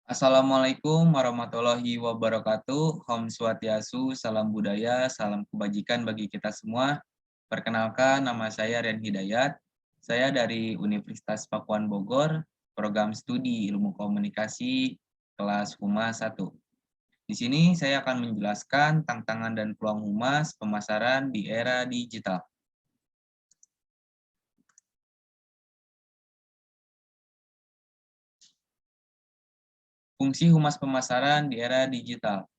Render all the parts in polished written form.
Assalamualaikum warahmatullahi wabarakatuh. Om Swastiastu, salam budaya, salam kebajikan bagi kita semua. Perkenalkan, nama saya Rian Hidayat. Saya dari Universitas Pakuan Bogor, program studi Ilmu Komunikasi, kelas Humas 1. Di sini saya akan menjelaskan tantangan dan peluang humas pemasaran di era digital. Fungsi humas pemasaran di era digital.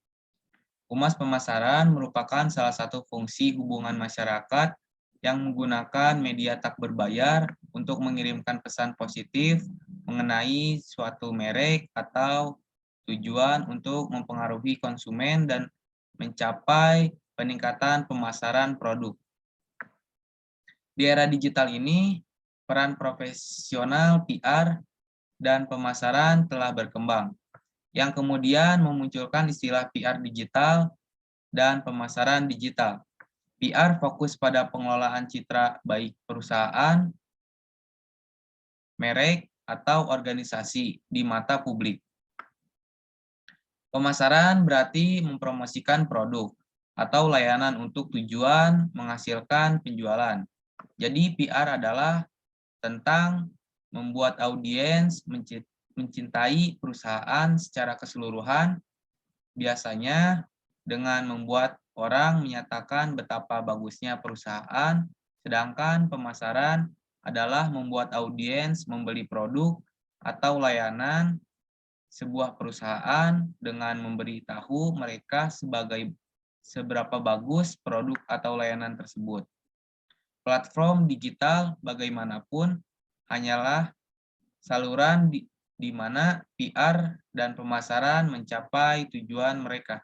Humas pemasaran merupakan salah satu fungsi hubungan masyarakat yang menggunakan media tak berbayar untuk mengirimkan pesan positif mengenai suatu merek atau tujuan untuk mempengaruhi konsumen dan mencapai peningkatan pemasaran produk. Di era digital ini, peran profesional PR dan pemasaran telah berkembang, yang kemudian memunculkan istilah PR digital dan pemasaran digital. PR fokus pada pengelolaan citra baik perusahaan, merek, atau organisasi di mata publik. Pemasaran berarti mempromosikan produk atau layanan untuk tujuan menghasilkan penjualan. Jadi PR adalah tentang membuat audiens mencintai perusahaan secara keseluruhan, biasanya dengan membuat orang menyatakan betapa bagusnya perusahaan, sedangkan pemasaran adalah membuat audiens membeli produk atau layanan sebuah perusahaan dengan memberitahu mereka seberapa bagus produk atau layanan tersebut. Platform digital bagaimanapun hanyalah saluran di mana PR dan pemasaran mencapai tujuan mereka.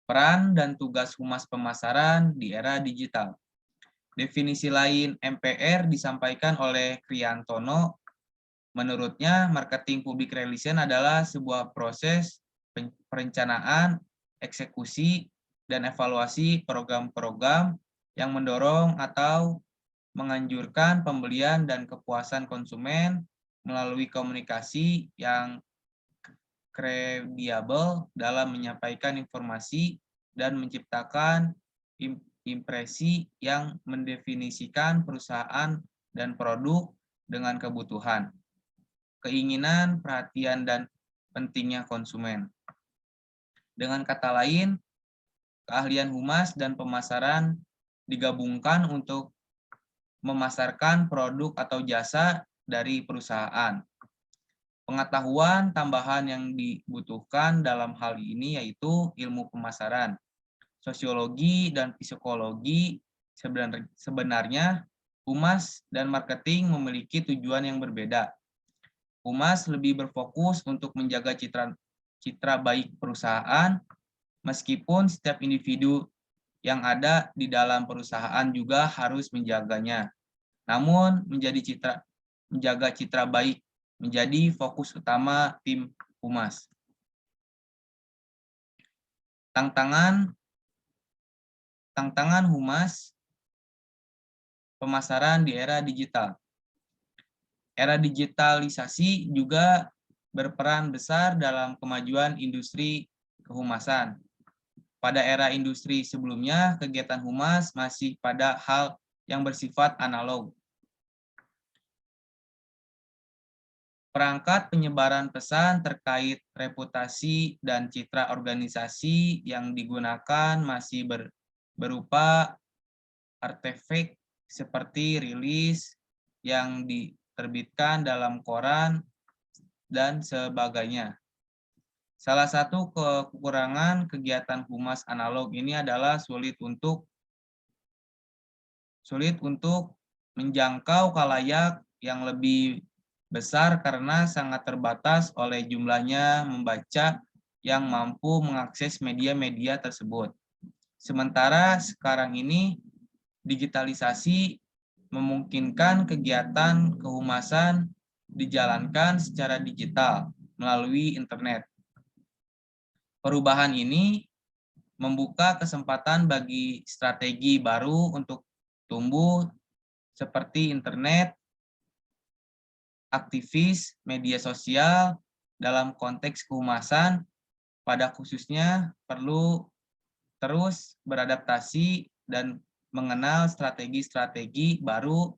Peran dan tugas humas pemasaran di era digital. Definisi lain MPR disampaikan oleh Kriantono. Menurutnya, marketing public relation adalah sebuah proses perencanaan, eksekusi, dan evaluasi program-program yang mendorong atau menganjurkan pembelian dan kepuasan konsumen melalui komunikasi yang kredibel dalam menyampaikan informasi dan menciptakan impresi yang mendefinisikan perusahaan dan produk dengan kebutuhan, keinginan, perhatian, dan pentingnya konsumen. Dengan kata lain, keahlian humas dan pemasaran digabungkan untuk memasarkan produk atau jasa dari perusahaan. Pengetahuan tambahan yang dibutuhkan dalam hal ini yaitu ilmu pemasaran, sosiologi, dan psikologi. Sebenarnya, humas dan marketing memiliki tujuan yang berbeda. Humas lebih berfokus untuk menjaga citra baik perusahaan, meskipun setiap individu yang ada di dalam perusahaan juga harus menjaganya. Namun, menjaga citra baik menjadi fokus utama tim humas. Tantangan humas pemasaran di era digital. Era digitalisasi juga berperan besar dalam kemajuan industri kehumasan. Pada era industri sebelumnya, kegiatan humas masih pada hal yang bersifat analog. Perangkat penyebaran pesan terkait reputasi dan citra organisasi yang digunakan masih berupa artefak seperti rilis yang diterbitkan dalam koran dan sebagainya. Salah satu kekurangan kegiatan humas analog ini adalah sulit untuk menjangkau khalayak yang lebih besar karena sangat terbatas oleh jumlahnya membaca yang mampu mengakses media-media tersebut. Sementara sekarang ini digitalisasi memungkinkan kegiatan kehumasan dijalankan secara digital melalui internet. Perubahan ini membuka kesempatan bagi strategi baru untuk tumbuh seperti internet aktivis media sosial dalam konteks kehumasan pada khususnya perlu terus beradaptasi dan mengenal strategi-strategi baru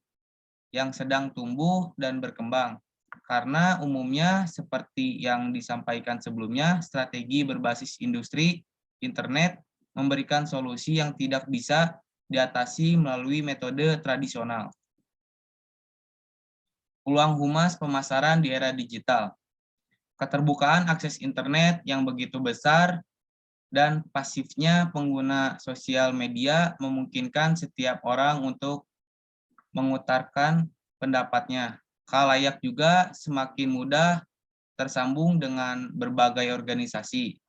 yang sedang tumbuh dan berkembang. Karena umumnya seperti yang disampaikan sebelumnya, strategi berbasis industri internet memberikan solusi yang tidak bisa diatasi melalui metode tradisional. Peluang humas pemasaran di era digital. Keterbukaan akses internet yang begitu besar dan pasifnya pengguna sosial media memungkinkan setiap orang untuk mengutarakan pendapatnya. Khalayak juga semakin mudah tersambung dengan berbagai organisasi.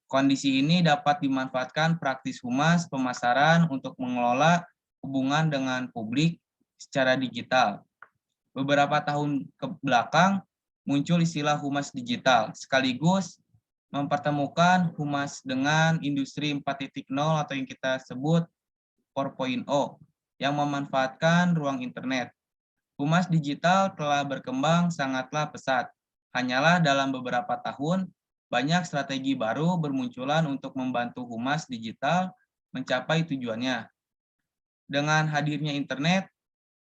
Kondisi ini dapat dimanfaatkan praktis humas pemasaran untuk mengelola hubungan dengan publik secara digital. Beberapa tahun ke belakang muncul istilah humas digital, sekaligus mempertemukan humas dengan industri 4.0 atau yang kita sebut 4.0 yang memanfaatkan ruang internet. Humas digital telah berkembang sangatlah pesat. Hanyalah dalam beberapa tahun, banyak strategi baru bermunculan untuk membantu humas digital mencapai tujuannya. Dengan hadirnya internet,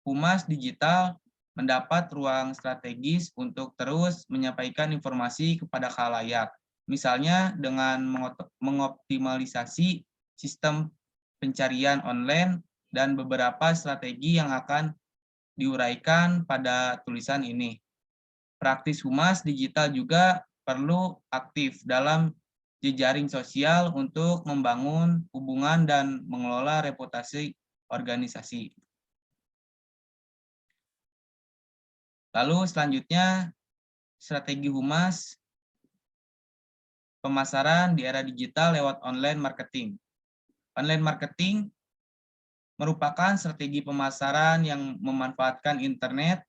humas digital mendapat ruang strategis untuk terus menyampaikan informasi kepada khalayak. Misalnya dengan mengoptimalisasi sistem pencarian online dan beberapa strategi yang akan diuraikan pada tulisan ini. Praktis humas digital juga perlu aktif dalam jejaring sosial untuk membangun hubungan dan mengelola reputasi organisasi. Lalu selanjutnya, strategi humas pemasaran di era digital lewat online marketing. Online marketing merupakan strategi pemasaran yang memanfaatkan internet,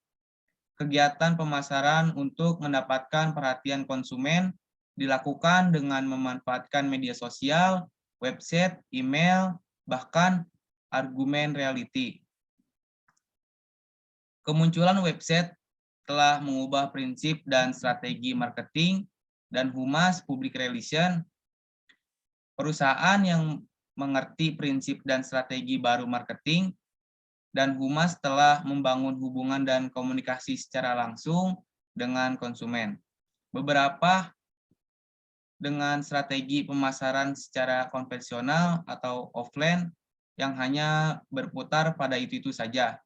kegiatan pemasaran untuk mendapatkan perhatian konsumen dilakukan dengan memanfaatkan media sosial, website, email, bahkan argumen reality. Kemunculan website telah mengubah prinsip dan strategi marketing dan humas public relation. Perusahaan yang mengerti prinsip dan strategi baru marketing dan humas telah membangun hubungan dan komunikasi secara langsung dengan konsumen. Beberapa dengan strategi pemasaran secara konvensional atau offline yang hanya berputar pada itu saja.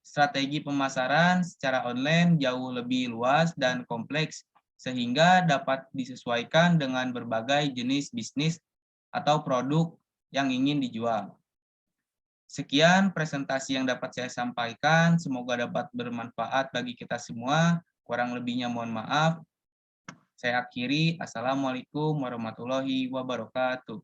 Strategi pemasaran secara online jauh lebih luas dan kompleks sehingga dapat disesuaikan dengan berbagai jenis bisnis atau produk yang ingin dijual. Sekian presentasi yang dapat saya sampaikan, semoga dapat bermanfaat bagi kita semua. Kurang lebihnya mohon maaf. Saya akhiri, Assalamualaikum warahmatullahi wabarakatuh.